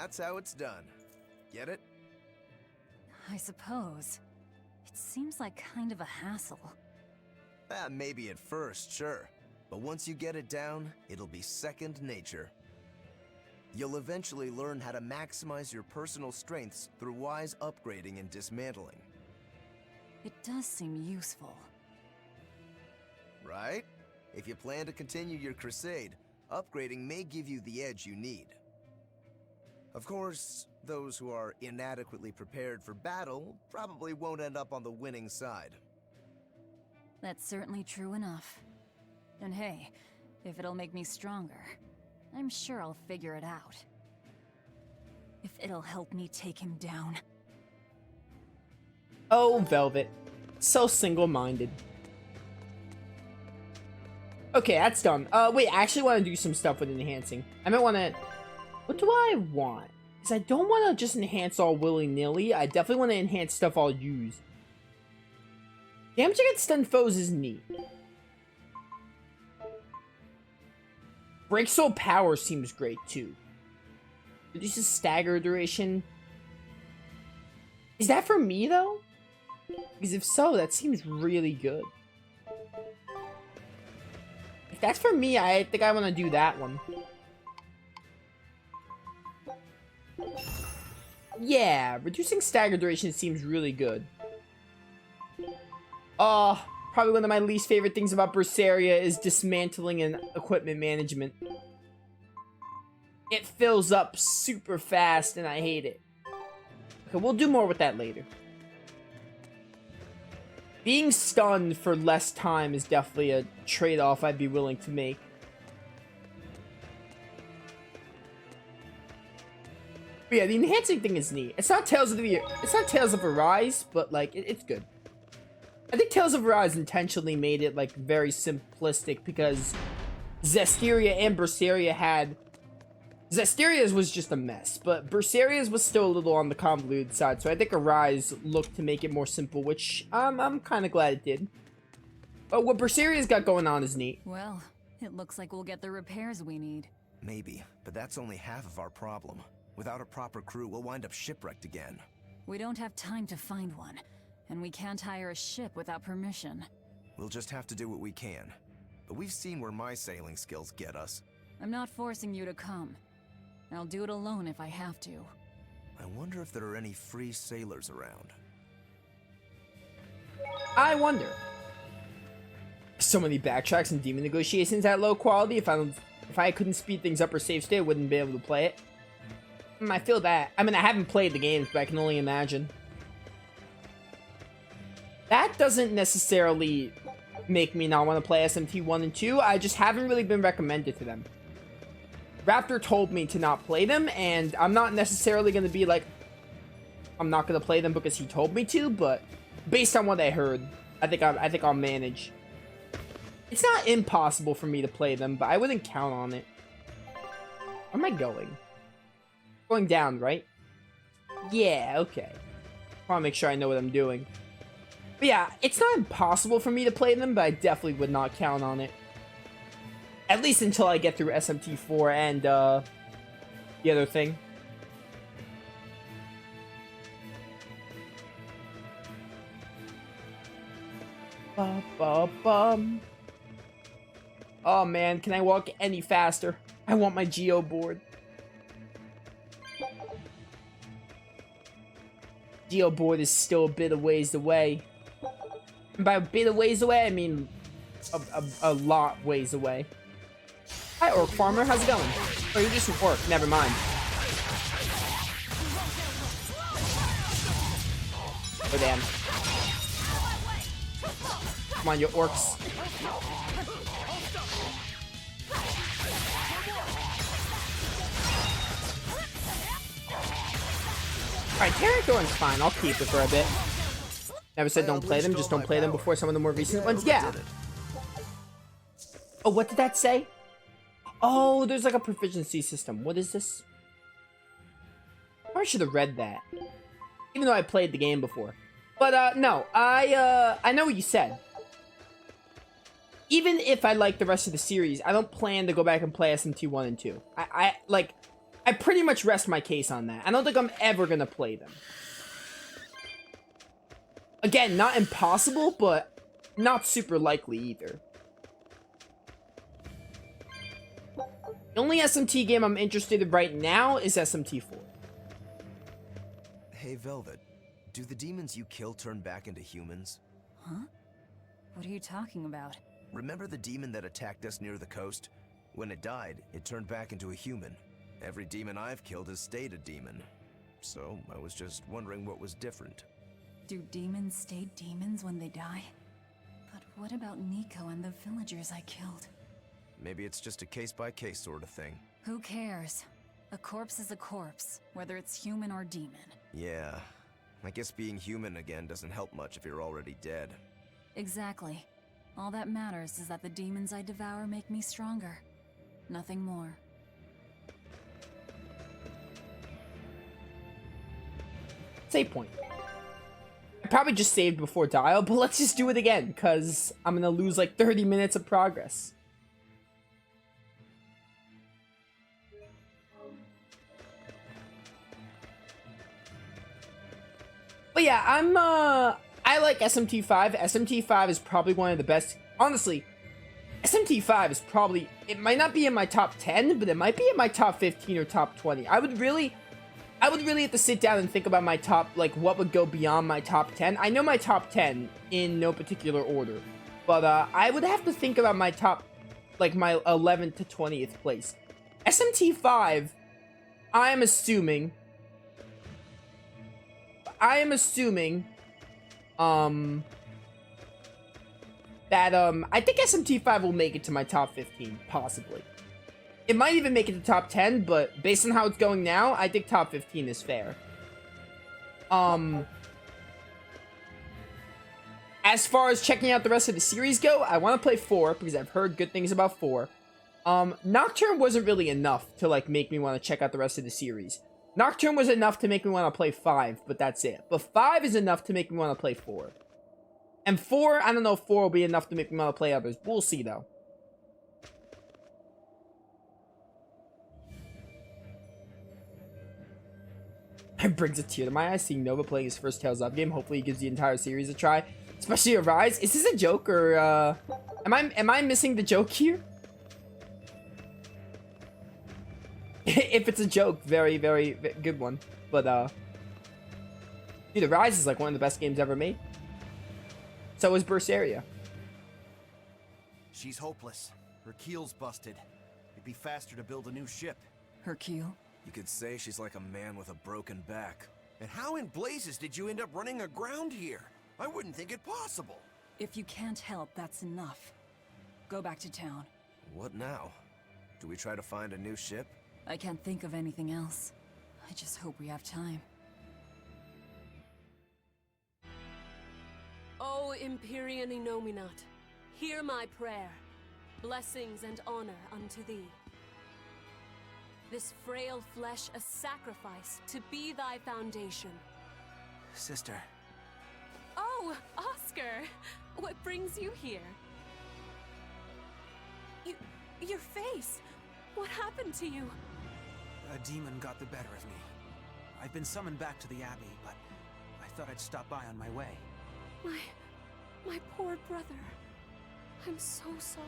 that's how it's done. Get it? I suppose. It seems like kind of a hassle. Maybe at first, sure. But once you get it down, it'll be second nature. You'll eventually learn how to maximize your personal strengths through wise upgrading and dismantling. It does seem useful. Right? If you plan to continue your crusade, upgrading may give you the edge you need. Of course, those who are inadequately prepared for battle probably won't end up on the winning side. That's certainly true enough. And hey, if it'll make me stronger, I'm sure I'll figure it out. If it'll help me take him down. Oh, Velvet. So single-minded. Okay, that's done. Wait, I actually want to do some stuff with enhancing. I might want to... What do I want? Because I don't want to just enhance all willy-nilly. I definitely want to enhance stuff I'll use. Damage against stun foes is neat. Break Soul Power seems great, too. Reduces stagger duration. Is that for me, though? Because if so, that seems really good. If that's for me, I think I want to do that one. Yeah, reducing stagger duration seems really good. Probably one of my least favorite things about Berseria is dismantling and equipment management. It fills up super fast and I hate it. Okay, we'll do more with that later. Being stunned for less time is definitely a trade-off I'd be willing to make. But yeah, the enhancing thing is neat. It's not Tales of Arise, but like it's good. I think Tales of Arise intentionally made it like very simplistic because Zestiria and Berseria had... Zestiria's was just a mess, but Berseria's was still a little on the convoluted side, so I think Arise looked to make it more simple, which I'm kind of glad it did. But what Berseria's got going on is neat. Well, it looks like we'll get the repairs we need. Maybe, but that's only half of our problem. Without a proper crew, we'll wind up shipwrecked again. We don't have time to find one, and we can't hire a ship without permission. We'll just have to do what we can. But we've seen where my sailing skills get us. I'm not forcing you to come. I'll do it alone if I have to. I wonder if there are any free sailors around. I wonder. So many backtracks and demon negotiations at low quality. If I couldn't speed things up or save state, I wouldn't be able to play it. I feel that. I mean, I haven't played the games, but I can only imagine. That doesn't necessarily make me not want to play SMT 1 and 2. I just haven't really been recommended to them. Raptor told me to not play them, and I'm not necessarily going to be like, I'm not going to play them because he told me to, but based on what I heard, I think I'll manage. It's not impossible for me to play them, but I wouldn't count on it. Where am I going? Going down, right? Yeah, okay. I want to make sure I know what I'm doing. But yeah, it's not impossible for me to play them, but I definitely would not count on it. At least until I get through SMT4 and, the other thing. Ba-ba-bum. Oh man, can I walk any faster? I want my Geo board. Geo board is still a bit of ways away. And by a bit of ways away, I mean a lot ways away. Hi, Orc Farmer. How's it going? Oh, you're just an orc. Never mind. Oh, damn. Come on, you orcs. Alright, Terrathorn's fine. I'll keep it for a bit. Never said don't play them, just don't play them before some of the more recent ones. Yeah. Oh, what did that say? Oh, there's like a proficiency system. What is this? I should have read that. Even though I played the game before. But, no. I know what you said. Even if I like the rest of the series, I don't plan to go back and play SMT 1 and 2. I pretty much rest my case on that. I don't think I'm ever gonna play them. Again, not impossible, but not super likely either. The only SMT game I'm interested in right now is SMT4. Hey, Velvet. Do the demons you kill turn back into humans? Huh? What are you talking about? Remember the demon that attacked us near the coast? When it died, it turned back into a human. Every demon I've killed has stayed a demon. So, I was just wondering what was different. Do demons stay demons when they die? But what about Nico and the villagers I killed? Maybe it's just a case-by-case sort of thing. Who cares? A corpse is a corpse, whether it's human or demon. Yeah, I guess being human again doesn't help much if you're already dead. Exactly. All that matters is that the demons I devour make me stronger. Nothing more. Save point. I probably just saved before dial, but let's just do it again, because I'm gonna lose like 30 minutes of progress. But yeah, I like SMT5. SMT5 is probably one of the best. Honestly, SMT5 is probably, it might not be in my top 10, but it might be in my top 15 or top 20. I would really have to sit down and think about my top, like, what would go beyond my top 10. I know my top 10 in no particular order, but I would have to think about my top, like, my 11th to 20th place. SMT5, I am assuming, that, I think SMT5 will make it to my top 15, possibly. It might even make it to top 10, but based on how it's going now, I think top 15 is fair. As far as checking out the rest of the series go, I want to play 4, because I've heard good things about 4. Nocturne wasn't really enough to, like, make me want to check out the rest of the series. Nocturne was enough to make me want to play 5, but that's it. But 5 is enough to make me want to play 4. And 4, I don't know if 4 will be enough to make me want to play others. We'll see, though. It brings a tear to my eye seeing Nova playing his first Tales of game. Hopefully he gives the entire series a try. Especially Arise. Is this a joke, or, am I missing the joke here? If it's a joke, very, very good one. But, dude, Arise is like one of the best games ever made. So is Berseria. She's hopeless. Her keel's busted. It'd be faster to build a new ship. Her keel? You could say she's like a man with a broken back. And how in blazes did you end up running aground here? I wouldn't think it possible. If you can't help, that's enough. Go back to town. What now? Do we try to find a new ship? I can't think of anything else. I just hope we have time. O Empyrean Innominat, hear my prayer. Blessings and honor unto thee. This frail flesh a sacrifice to be thy foundation. Sister. Oh, Oscar! What brings you here? Your face! What happened to you? A demon got the better of me. I've been summoned back to the Abbey, but I thought I'd stop by on my way. My poor brother. I'm so sorry.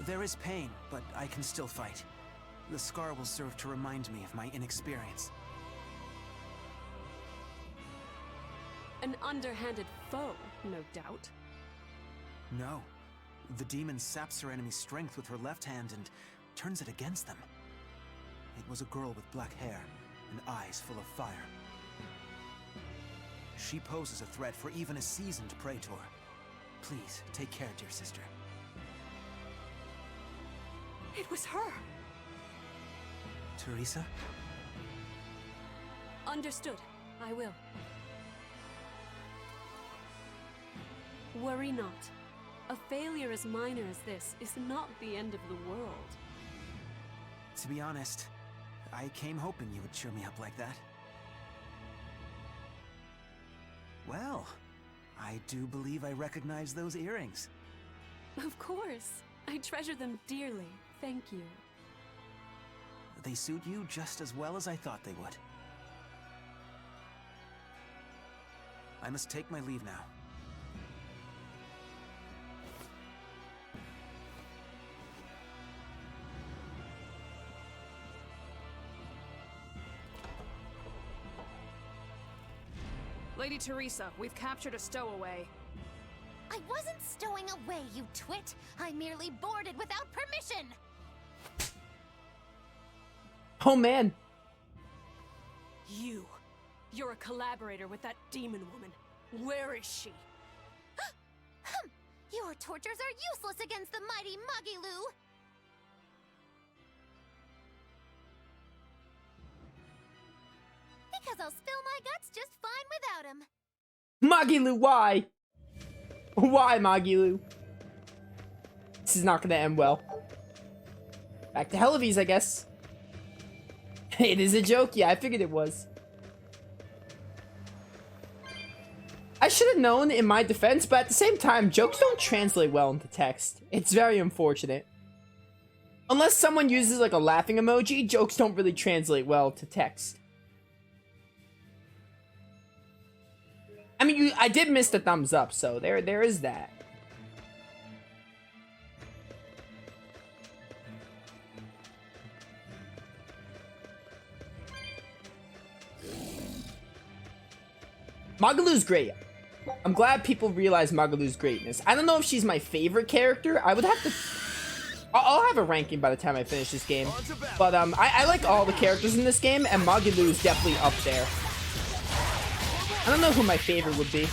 There is pain, but I can still fight. The scar will serve to remind me of my inexperience. An underhanded foe, no doubt. No. The demon saps her enemy's strength with her left hand and turns it against them. It was a girl with black hair and eyes full of fire. She poses a threat for even a seasoned praetor. Please, take care, dear sister. It was her! Teresa? Understood. I will. Worry not. A failure as minor as this is not the end of the world. To be honest, I came hoping you would cheer me up like that. Well, I do believe I recognize those earrings. Of course. I treasure them dearly. Thank you. They suit you just as well as I thought they would. I must take my leave now. Lady Teresa, we've captured a stowaway. I wasn't stowing away, you twit. I merely boarded without permission. Oh man. You're a collaborator with that demon woman. Where is she? Your tortures are useless against the mighty Magilou. Because I'll spill my guts just fine without him. Magilou, why? Why, Magilou? This is not gonna end well. Back to Helives, I guess. It is a joke, yeah, I figured it was. I should have known in my defense, but at the same time, jokes don't translate well into text. It's very unfortunate. Unless someone uses like a laughing emoji, jokes don't really translate well to text. I mean, I did miss the thumbs up, so there is that. Magalou's great. I'm glad people realize Magalou's greatness. I don't know if she's my favorite character. I would have to... I'll have a ranking by the time I finish this game. But I like all the characters in this game, and Magilou is definitely up there. I don't know who my favorite would be.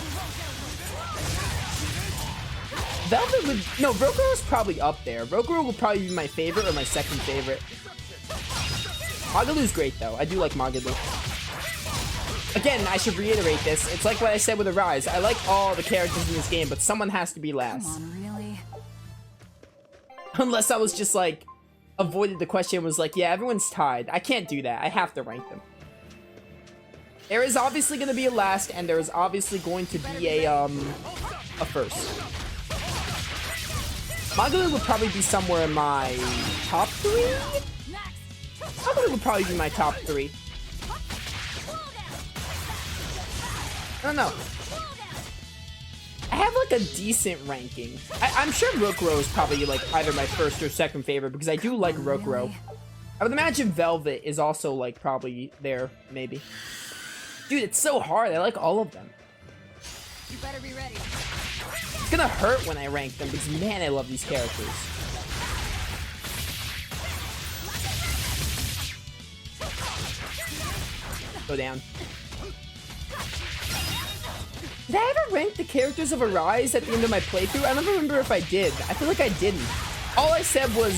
Velvet would... No, Rokuro is probably up there. Rokuro would probably be my favorite or my second favorite. Magalou's great, though. I do like Magilou. Again, I should reiterate this. It's like what I said with Arise. I like all the characters in this game, but someone has to be last. Come on, really? Unless I was just, like, avoided the question and was like, yeah, everyone's tied. I can't do that. I have to rank them. There is obviously going to be a last, and there is obviously going to be a first. Magilou would probably be somewhere in my top 3? Magilou would probably be my top 3. I don't know. I have like a decent ranking. I'm sure Rokuro is probably like either my first or second favorite because I do like Rokuro. Really? I would imagine Velvet is also like probably there, maybe. Dude, it's so hard. I like all of them. You better be ready. It's gonna hurt when I rank them because man, I love these characters. Go down. Did I ever rank the characters of Arise at the end of my playthrough? I don't remember if I did. I feel like I didn't. All I said was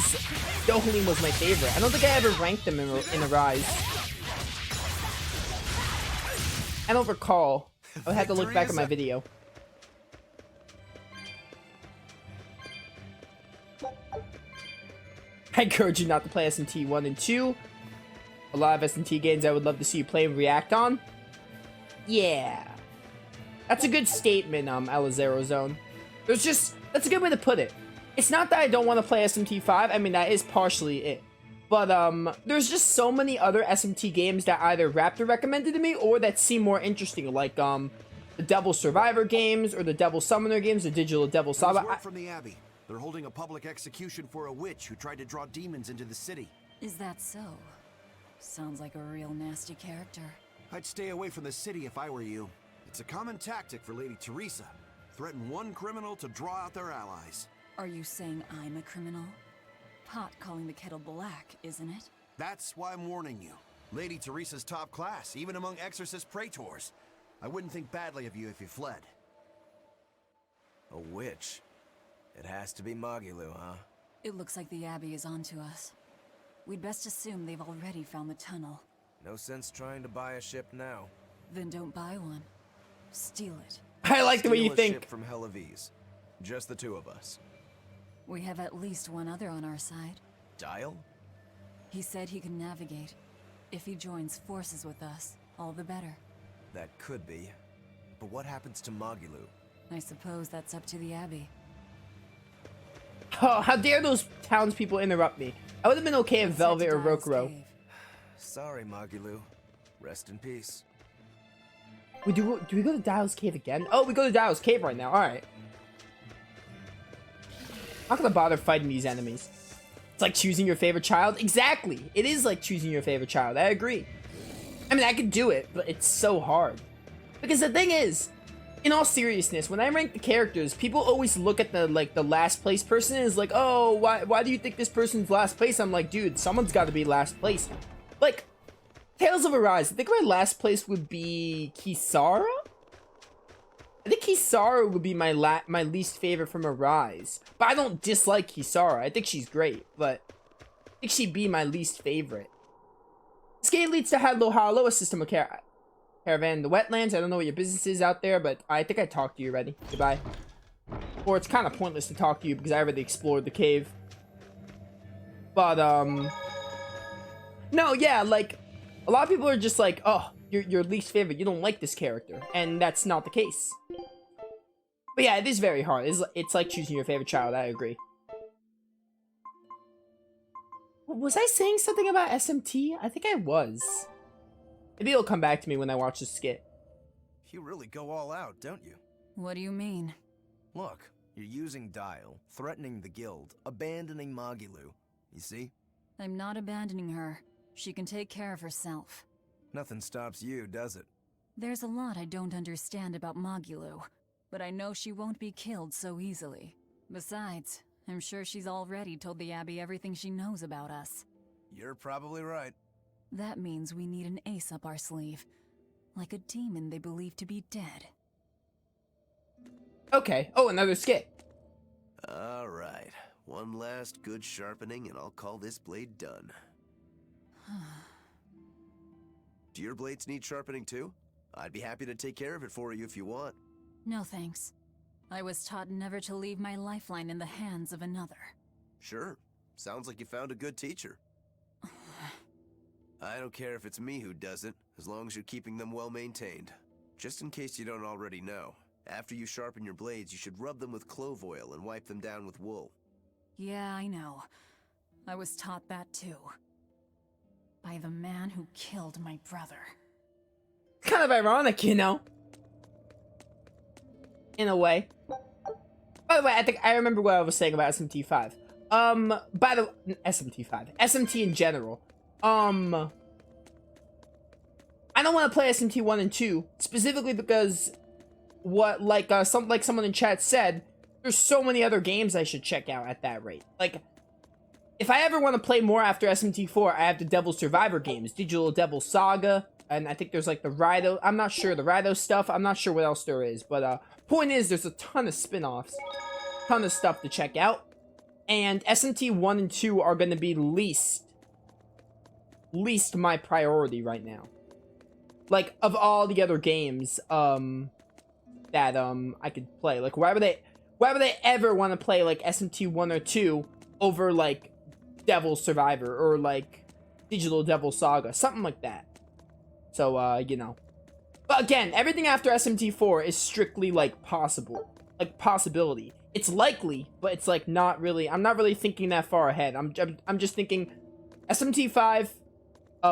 Dohalim was my favorite. I don't think I ever ranked them in Arise. I don't recall. I would have to look back at my video. I encourage you not to play SMT 1 and 2. A lot of SMT games I would love to see you play and react on. Yeah. That's a good statement, Elizero Zone. That's a good way to put it. It's not that I don't want to play SMT 5. I mean, that is partially it. But, there's just so many other SMT games that either Raptor recommended to me or that seem more interesting. Like, the Devil Survivor games or the Devil Summoner games, the Digital Devil Saga. Word from the Abbey. They're holding a public execution for a witch who tried to draw demons into the city. Is that so? Sounds like a real nasty character. I'd stay away from the city if I were you. It's a common tactic for Lady Teresa. Threaten one criminal to draw out their allies. Are you saying I'm a criminal? Pot calling the kettle black, isn't it? That's why I'm warning you. Lady Teresa's top class, even among exorcist praetors. I wouldn't think badly of you if you fled. A witch. It has to be Magilou, huh? It looks like the Abbey is onto us. We'd best assume they've already found the tunnel. No sense trying to buy a ship now. Then don't buy one. Steal it. I like the way you Steal a think. ship from Helives. Just the two of us. We have at least one other on our side. Dial? He said he can navigate. If he joins forces with us, all the better. That could be. But what happens to Magilou? I suppose that's up to the Abbey. Oh, how dare those townspeople interrupt me. I would have been okay if Let's head Velvet to or Dial's Rokuro. cave. Sorry, Magilou. Rest in peace. Do we go to Dial's Cave again? Oh, we go to Dial's Cave right now. Alright. I'm not gonna bother fighting these enemies. It's like choosing your favorite child. Exactly! It is like choosing your favorite child. I agree. I mean, I could do it, but it's so hard. Because the thing is, in all seriousness, when I rank the characters, people always look at the last place person and is like, oh, why do you think this person's last place? I'm like, dude, someone's gotta be last place. Like, Tales of Arise, I think my last place would be Kisara? I think Kisara would be my least favorite from Arise. But I don't dislike Kisara. I think she's great, but I think she'd be my least favorite. This game leads to Hadlow Hollow, a system of caravan in the wetlands. I don't know what your business is out there, but I think I talked to you already. Goodbye. Or it's kind of pointless to talk to you because I already explored the cave. But, no, yeah, like, a lot of people are just like, oh, you're your least favorite. You don't like this character. And that's not the case. But yeah, it is very hard. It's like choosing your favorite child. I agree. Was I saying something about SMT? I think I was. Maybe it'll come back to me when I watch the skit. You really go all out, don't you? What do you mean? Look, you're using Dial, threatening the guild, abandoning Magilou. You see? I'm not abandoning her. She can take care of herself. Nothing stops you, does it? There's a lot I don't understand about Magilou, but I know she won't be killed so easily. Besides, I'm sure she's already told the Abbey everything she knows about us. You're probably right. That means we need an ace up our sleeve. Like a demon they believe to be dead. Okay. Oh, another skit. Alright. One last good sharpening and I'll call this blade done. Do your blades need sharpening too? I'd be happy to take care of it for you if you want. No thanks. I was taught never to leave my lifeline in the hands of another. Sure. Sounds like you found a good teacher. I don't care if it's me who does it, as long as you're keeping them well maintained. Just in case you don't already know, after you sharpen your blades, you should rub them with clove oil and wipe them down with wool. Yeah, I know. I was taught that too. By the man who killed my brother. Kind of ironic, you know? In a way. By the way, I think I remember what I was saying about SMT5. SMT in general. I don't want to play SMT 1 and 2, specifically because someone in chat said, there's so many other games I should check out at that rate. Like, if I ever want to play more after SMT4, I have the Devil Survivor games, Digital Devil Saga, and I think there's like the Rido, I'm not sure, the Rido stuff, I'm not sure what else there is, but point is, there's a ton of spin-offs, ton of stuff to check out, and SMT 1 and 2 are going to be least my priority right now. Like, of all the other games, that, I could play, like, why would they ever want to play, like, SMT 1 or 2 over, like, Devil Survivor, or, like, Digital Devil Saga, something like that. So, you know. But again, everything after SMT4 is strictly, like, possible. Like, possibility. It's likely, but it's, like, not really, I'm not really thinking that far ahead. I'm just thinking SMT5,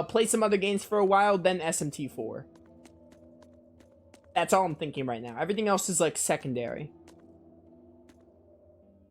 play some other games for a while, then SMT4. That's all I'm thinking right now. Everything else is, like, secondary.